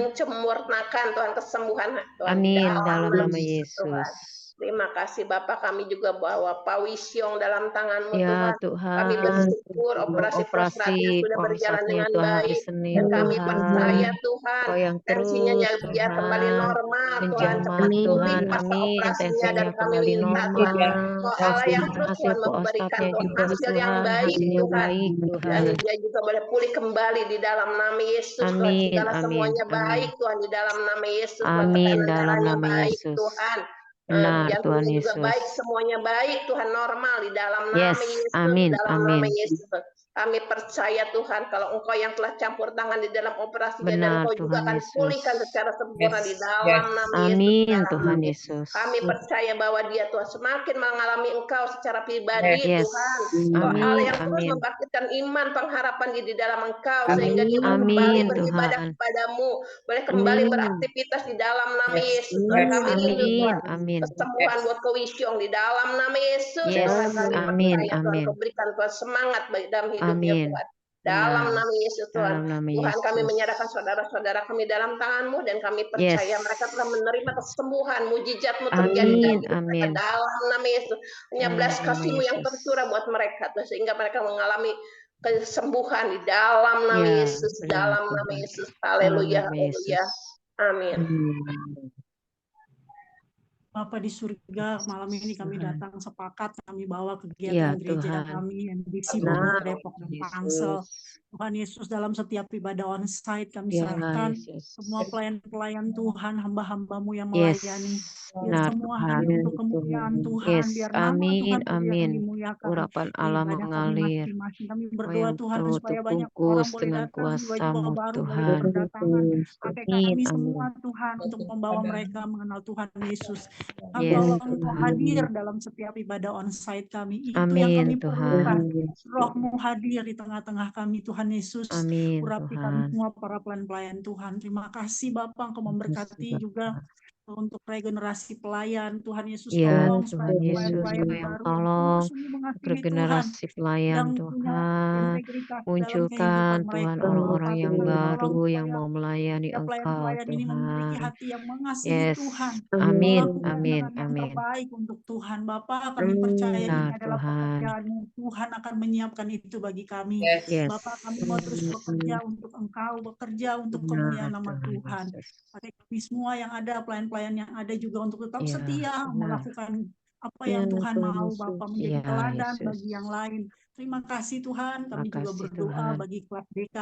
mencemurnakan Tuhan kesembuhan Tuhan di Amin dalam dalam nama nama Yesus Tuhan. Yesus. Terima kasih Bapak, kami juga bawa Pak Wisyong dalam tangan-Mu Ya Tuhan. Kami Tuhan, bersyukur operasi prostatnya sudah berjalan prostatnya dengan Tuhan hari baik. Senin Dan kami Tuhan. percaya Tuhan, Kau yang tensinya terus biar kembali Tuhan normal Tuhan. menjamah Cepat pulih Tuhan, pasca amin. operasinya dan Tensinya kami kembali minta Tuhan, normal. Kau Allah yang Dan terus hasil Tuhan memberikan prostatnya Tuhan juga hasil yang Tuhan, baik hasilnya Tuhan. baik Dan Tuhan. dia juga boleh pulih kembali di dalam nama Yesus Tuhan. Amin, Segala amin, semuanya amin. baik Tuhan di dalam nama Yesus Tuhan. Amin Tekanan dalam darahnya nama baik Yesus. Tuhan. Benar Tuhan Jantungnya juga Yesus. baik, semuanya baik Tuhan, normal di dalam Yes, nama Yesus, amin, dalam nama amin. Yesus. Kami percaya Tuhan kalau Engkau yang telah campur tangan di dalam operasinya dan Benar Engkau juga Tuhan akan Yesus. pulihkan secara sempurna di dalam nama Yesus. Amin dalam Tuhan nama Yesus. Yesus. Kami percaya bahwa dia Tuhan semakin mengalami Engkau secara pribadi Yes, Tuhan. Engkau Allah amin, yang terus amin. membangkitkan iman, pengharapan di dalam Engkau sehingga dia boleh kembali Amin beribadah Tuhan. kepadamu, boleh kembali beraktivitas di dalam nama Yesus. Tuhan kami rindu Amin, Tuhan amin. kesembuhan buat Wisyong di dalam nama Yesus. Yes, Tuhan kami amin, percaya Tuhan amin. Kau berikan Tuhan semangat bagi dalam hidupnya Amin. Tuhan. Dalam Benar. nama Yesus Tuhan. Dalam nama Tuhan kami Yesus. menyerahkan saudara-saudara kami dalam tangan-Mu dan kami percaya Yes. mereka telah menerima kesembuhan, mujizat-Mu terjadi dalam Amin, hidup mereka amin. dalam nama Yesus. Hanya Dalam belas nama kasih-Mu yang Yesus. tercurah buat mereka Tuhan, sehingga mereka mengalami kesembuhan di dalam nama Ya, Yesus, benar dalam nama Tuhan. Yesus. Dalam Haleluya, nama haleluya. Yesus. Amin. Bapa di surga, malam ini kami Tuhan. datang sepakat, kami bawa Ya kegiatan gereja dan Tuhan. kami NBC Benar Bogor, Depok, dan Yesus. Tangsel. Tuhan Yesus, dalam setiap ibadah onsite kami Ya serahkan Yesus. semua pelayan-pelayan Tuhan, hamba-hamba-Mu yang Yes. melayani. Biar Benar semua Tuhan. hanya untuk kemuliaan Tuhan, Yes, biar nama amin, Tuhan saja yang amin. dimuliakan Urapan di Allah ibadah kami mengalir. masing-masing. Kami Kau berdoa yang Tuhan supaya banyak orang terbungkus boleh dengan datang, jiwa-jiwa kuasa-Mu baru boleh Tuhan. berdatangan. Pakai Amin, kami amin. semua Tuhan untuk membawa mereka mengenal Tuhan Yesus. Yes, Bahwa Engkau Tuhan. hadir dalam setiap ibadah onsite kami. Itu yang Amin, kami Tuhan. perlukan. Roh-Mu hadir di tengah-tengah kami, Tuhan Yesus. Amin, Urapi kami Tuhan. semua para pelayan-pelayan Tuhan. Terima kasih Bapak, Engkau memberkati juga untuk regenerasi pelayan. Tuhan Yesus Ya, tolong supaya Tuhan Yesus, pelayan-pelayan Kau yang baru yang tolong sungguh-sungguh mengasihi Tuhan, regenerasi pelayan yang punya Tuhan. integritas dalam kehidupan Munculkan Tuhan mereka. orang-orang yang Tuhan tolong baru yang supaya mau melayani setiap Engkau pelayan-pelayan ini memiliki Tuhan. hati yang mengasihi Yes, Tuhan, amin, melakukan amin, dengan yang amin. terbaik untuk Tuhan. Bapak, kami percaya ini Ya adalah Tuhan, pekerjaan-Mu. Tuhan akan menyiapkan itu bagi kami. yes. Bapak, kami mau terus bekerja untuk Engkau, bekerja untuk kemuliaan Benar nama Tuhan Tuhan. Yesus. Pakai kami semua yang ada, pelayan-pelayan yang ada juga untuk tetap Ya, setia benar. melakukan apa yang Tuhan mau, Bapak, menjadi Ya teladan Yesus. bagi yang lain. Terima kasih Tuhan, kami juga Makasih berdoa Tuhan. bagi kelas DK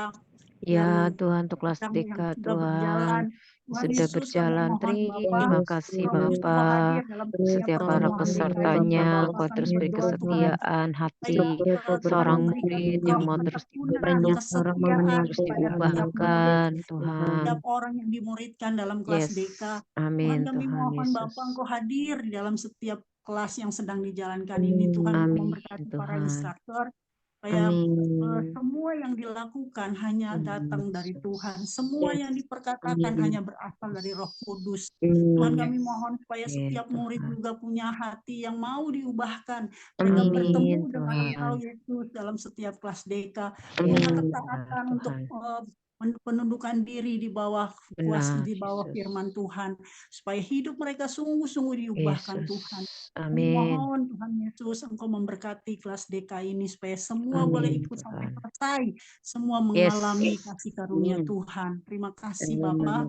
Ya yang Tuhan, untuk kelas sedang DK yang sudah Tuhan berjalan. Tuhan sudah Yesus, kami berjalan. mohon Terima Bapak, kasih Engkau terus juga Bapak. hadir dalam setiap Setiap para pertemuan DK ini. pesertanya, Bapak, Engkau kami terus beri berdoa Tuhan, kesetiaan supaya hati. Tuhan Seorang memberikan murid Engkau yang mau terus ketekunan, dibentuk, kesetiaan terus kepada setiap murid, diubahkan Tuhan. setiap orang yang dimuridkan dalam kelas Yes, DK. amin Tuhan, kami Tuhan mohon Yesus. Bapak, Engkau hadir di dalam setiap kelas yang sedang dijalankan ini. Tuhan, Engkau Amin memberkati para Tuhan. instruktur, supaya Amin. semua yang dilakukan hanya datang dari Yesus. Tuhan. Semua yang diperkatakan Amin. hanya berasal dari Roh Kudus. Tuhan, kami mohon supaya Ya setiap murid Tuhan. juga punya hati yang mau diubahkan. Mereka Amin bertemu dengan Tuhan. Engkau Yesus dalam setiap kelas DK. Ya Punya benar ketaatan untuk Tuhan. penundukan diri di bawah Benar di bawah Yesus. firman Tuhan, supaya hidup mereka sungguh-sungguh diubahkan Yesus. Tuhan. Amin. Mohon Tuhan Yesus, Engkau memberkati kelas DK ini supaya semua boleh Amin ikut Tuhan. sampai selesai, semua Yes. mengalami kasih karunia Tuhan. Terima kasih Bapak.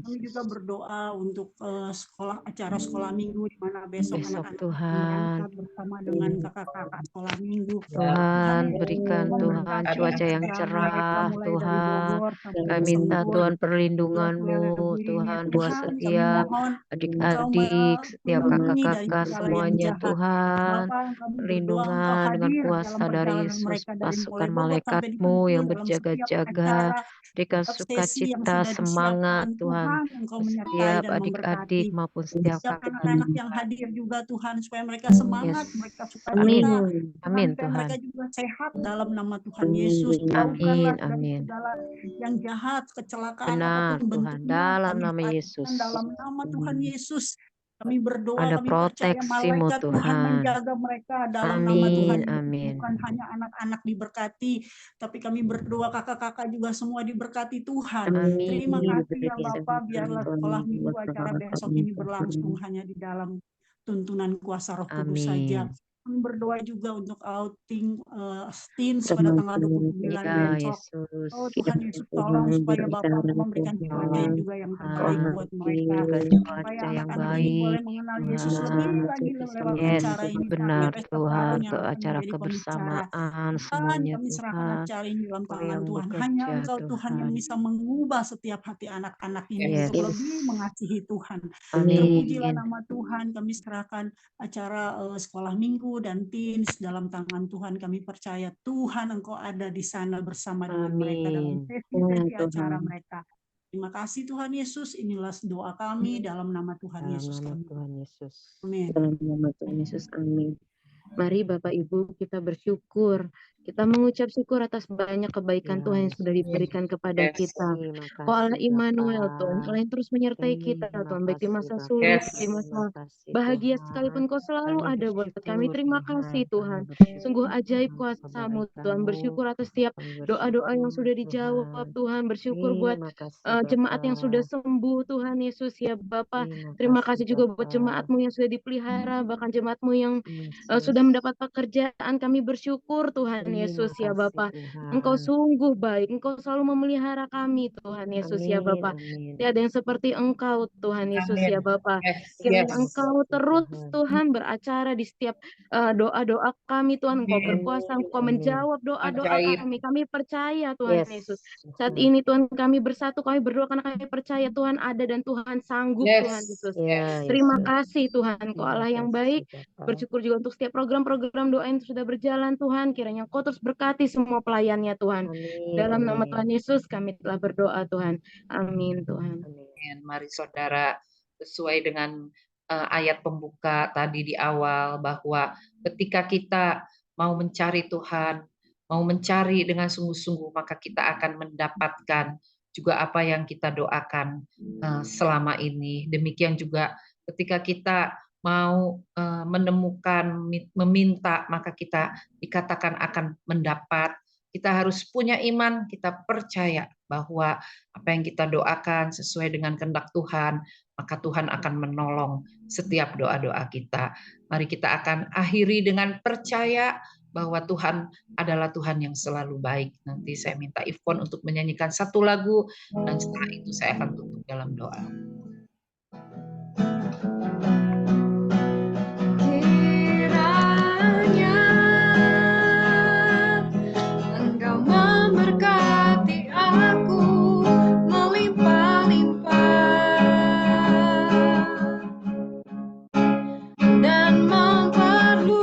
Kami juga berdoa untuk acara sekolah minggu di mana besok Besok anak-anak Tuhan. berangkat bersama dengan kakak-kakak sekolah minggu. Tuhan berikan Yesus, Tuhan memberkati cuaca yang perjalanan mereka cerah mulai dari Tuhan. Bogor sampai Kami minta Sembur, Tuhan pulau perlindungan-Mu Diri ini. Tuhan buat Tuhan, kami setiap mohon Engkau adik-adik, setiap melindungi dari kakak-kakak segala yang semuanya jahat. Tuhan. Bapak, kami berdoa Engkau Perlindungan dengan hadir dalam kuasa dari perjalanan Yesus, mereka dari mulai pasukan Bogor sampai di malaikat-Mu Sentul yang dalam setiap berjaga-jaga. acara, Berikan setiap sesi yang sukacita, sudah semangat disiapkan. Tuhan. Tuhan, Engkau menyertai Setiap dan adik-adik memberkati. maupun setiap Setiap kakak. anak-anak yang hadir juga Tuhan, supaya mereka semangat, Yes. mereka Amin. sukacita. Amin Tuhan, supaya Tuhan. mereka juga sehat dalam nama Tuhan Yesus. Amin. Jauhkanlah dari Amin. segala yang jahat, kecelakaan Benar apapun Tuhan. bentuknya. Dalam Kami nama serahkan Yesus. dalam nama Tuhan Yesus. Kami berdoa, Ada kami percaya proteksi-Mu malaikat Tuhan Tuhan. menjaga mereka dalam nama Tuhan Amin. Yesus. Amin. Bukan hanya anak-anak diberkati, tapi kami berdoa kakak-kakak juga semua diberkati Tuhan. Amin. Terima kasih ya Yes. Bapak, biarlah sekolah minggu acara besok ini berlangsung hanya di dalam tuntunan kuasa Roh Kudus saja. Amin. Kami berdoa juga untuk outing teens pada tanggal 29 Ya besok. Yesus. Oh Tuhan Yesus, tolong supaya Bapak memberikan cuaca yang juga yang terbaik buat mereka. Berikan Supaya cuaca yang anak-anak ini boleh baik mengenal Yesus Tuhan. lebih lagi lewat Yes, acara ini. benar Sampai Esther Tuhan, Karun ke yang akan acara menjadi pembicara. kebersamaan Tuhan, semuanya kami serahkan Tuhan. acara ini dalam Kau tangan yang Tuhan. Hanya bekerja Engkau Tuhan yang Tuhan. bisa mengubah setiap hati anak-anak ini Yes. untuk lebih mengasihi Tuhan. Amin. Terpujilah nama Tuhan. Kami serahkan acara sekolah minggu dan teens dalam tangan Tuhan. Kami percaya Tuhan Engkau ada di sana bersama dengan mereka dalam Amin. sesi-sesi acara mereka. Terima kasih Tuhan Yesus. Inilah doa kami dalam nama Tuhan Dalam Yesus. nama Kami. Tuhan Yesus. Amin. Dalam nama Tuhan Yesus. Amin. Mari Bapak Ibu kita bersyukur. Kita mengucap syukur atas banyak kebaikan Tuhan yang sudah diberikan kepada kita. Kau Allah Immanuel Tuhan, Allah yang terus menyertai kita Tuhan, baik di masa sulit, di masa bahagia sekalipun Kau selalu ada buat kami. Terima kasih Tuhan. Sungguh ajaib kuasa-Mu Tuhan. Bersyukur atas setiap doa-doa yang sudah dijawab Tuhan. Bersyukur buat jemaat yang sudah sembuh Tuhan Yesus ya Bapa. Terima kasih juga buat jemaat-Mu yang sudah dipelihara, bahkan jemaat-Mu yang sudah mendapat pekerjaan. Kami bersyukur Tuhan Yesus ya Bapa. Engkau sungguh baik, Engkau selalu memelihara kami Tuhan Yesus ya Bapa. Tidak ada yang seperti Engkau Tuhan Yesus ya Bapa. Kiranya Engkau terus Tuhan beracara di setiap doa-doa kami Tuhan. Engkau berkuasa, Engkau menjawab doa-doa kami. Kami percaya Tuhan Yesus. Saat ini Tuhan kami bersatu, kami berdoa karena kami percaya Tuhan ada dan Tuhan sanggup Tuhan Yesus. Terima kasih Tuhan, Kau Allah yang baik. Bersyukur juga untuk setiap program-program doa yang sudah berjalan Tuhan. Kiranya Kau terus berkati semua pelayannya Tuhan. Dalam nama Tuhan Yesus kami telah berdoa Tuhan. Amin Tuhan. Mari saudara, sesuai dengan ayat pembuka tadi di awal, bahwa ketika kita mau mencari Tuhan, mau mencari dengan sungguh-sungguh, maka kita akan mendapatkan juga apa yang kita doakan selama ini. Demikian juga ketika kita mau menemukan, meminta, maka kita dikatakan akan mendapat. Kita harus punya iman, kita percaya bahwa apa yang kita doakan sesuai dengan kehendak Tuhan, maka Tuhan akan menolong setiap doa-doa kita. Mari kita akan akhiri dengan percaya bahwa Tuhan adalah Tuhan yang selalu baik. Nanti saya minta Ivon untuk menyanyikan satu lagu, dan setelah itu saya akan tutup dalam doa. Kiranya Engkau memberkati aku melimpah-limpah dan memperluas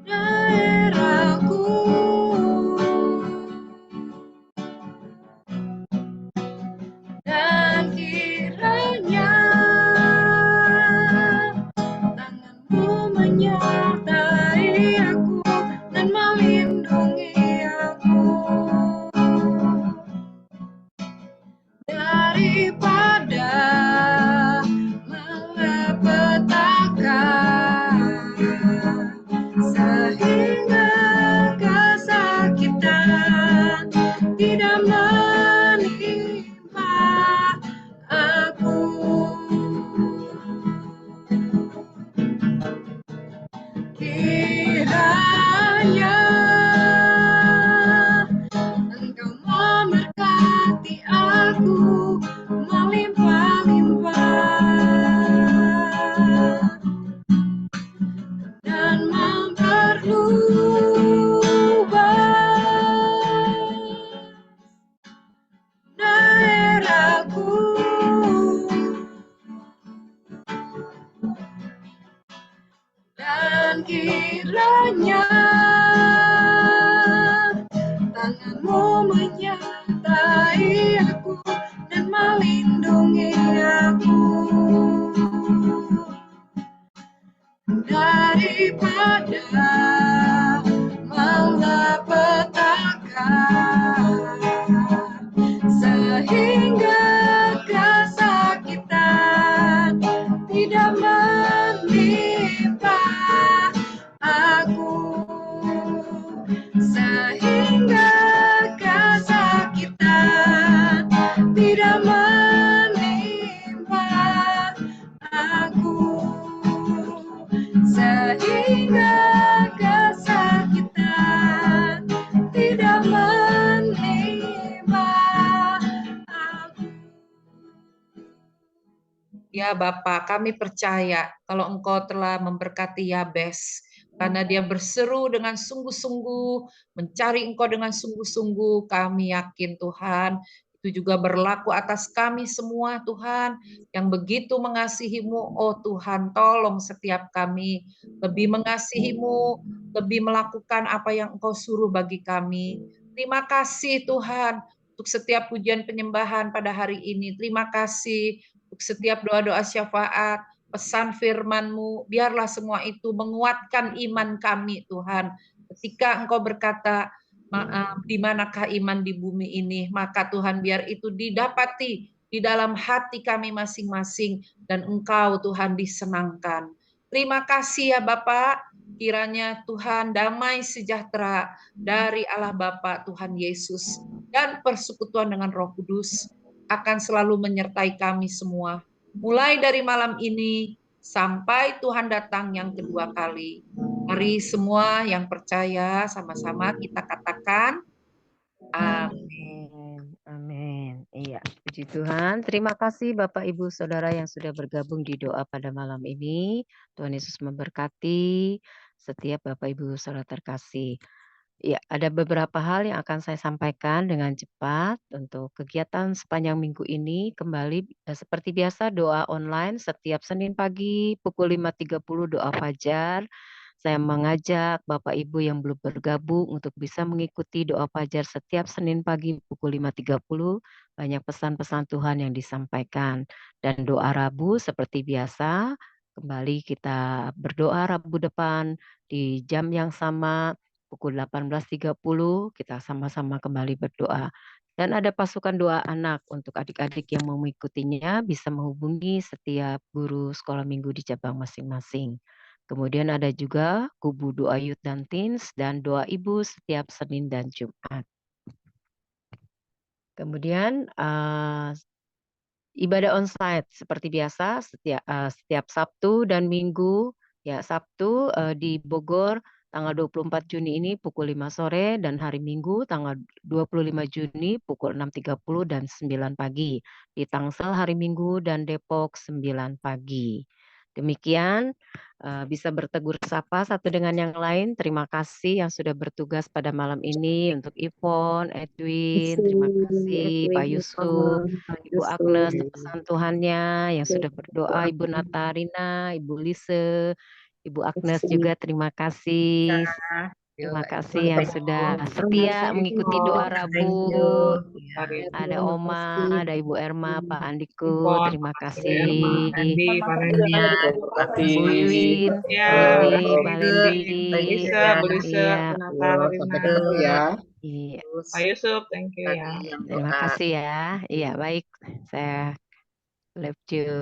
daerahku, dan kiranya tanganmu menyertai aku dan melindungi aku daripada malapetaka, sehingga kesakitan tidak menimpa aku. Kiranya Engkau memberkati aku melimpah-limpah dan memperluas daerahku, dan kiranya tanganmu menyertai aku dan melindungi aku daripada malapetaka, sehingga kesakitan tidak menimpa aku, sehingga kesakitan tidak menimpa aku, sehingga kesakitan tidak menimpa aku. Ya Bapa, kami percaya kalau Engkau telah memberkati Yabes, karena dia berseru dengan sungguh-sungguh, mencari Engkau dengan sungguh-sungguh. Kami yakin Tuhan, itu juga berlaku atas kami semua Tuhan, yang begitu mengasihi-Mu. Oh Tuhan, tolong setiap kami lebih mengasihi-Mu, lebih melakukan apa yang Engkau suruh bagi kami. Terima kasih Tuhan, untuk setiap pujian penyembahan pada hari ini. Terima kasih untuk setiap doa-doa syafaat, pesan firman-Mu, biarlah semua itu menguatkan iman kami, Tuhan. Ketika Engkau berkata, di manakah iman di bumi ini, maka Tuhan biar itu didapati di dalam hati kami masing-masing, dan Engkau Tuhan disenangkan. Terima kasih ya Bapak, kiranya Tuhan damai sejahtera dari Allah Bapa Tuhan Yesus dan persekutuan dengan Roh Kudus akan selalu menyertai kami semua, mulai dari malam ini sampai Tuhan datang yang kedua kali. Mari semua yang percaya sama-sama kita katakan amin. Amin. Iya, puji Tuhan. Terima kasih Bapak Ibu Saudara yang sudah bergabung di doa pada malam ini. Tuhan Yesus memberkati setiap Bapak Ibu Saudara terkasih. Ya, ada beberapa hal yang akan saya sampaikan dengan cepat untuk kegiatan sepanjang minggu ini. Kembali seperti biasa doa online setiap Senin pagi pukul 5.30 doa fajar. Saya mengajak Bapak Ibu yang belum bergabung untuk bisa mengikuti doa fajar setiap Senin pagi pukul 5.30. Banyak pesan-pesan Tuhan yang disampaikan. Dan doa Rabu seperti biasa, kembali kita berdoa Rabu depan di jam yang sama. pukul 18.30 kita sama-sama kembali berdoa. Dan ada pasukan doa anak untuk adik-adik yang mau mengikutinya bisa menghubungi setiap guru sekolah minggu di cabang masing-masing. Kemudian ada juga kubu doa youth dan teens dan doa ibu setiap Senin dan Jumat. Kemudian ibadah onsite seperti biasa setiap Sabtu dan Minggu. Ya, Sabtu di Bogor tanggal 24 Juni ini pukul 5 sore dan hari Minggu tanggal 25 Juni pukul 6.30 dan 9 pagi. Di Tangsel hari Minggu dan Depok 9 pagi. Demikian bisa bertegur sapa satu dengan yang lain. Terima kasih yang sudah bertugas pada malam ini untuk Ivon, Edwin, terima kasih Pak Yusuf, Ibu Agnes, pesan Tuhannya yang sudah berdoa, Ibu Natarina, Ibu Lise, Ibu Agnes juga terima kasih. Terima kasih yang sudah setia mengikuti doa Rabu. Ada Oma, ada Ibu Erma, Pak Andiko, terima kasih. Bu Wiwin, Bu Lili, Mbak Lili, iya, Sampai ketemu ya. iya. Pak Yusuf, thank you ya. Terima kasih ya. Iya, baik. Saya live Zoom.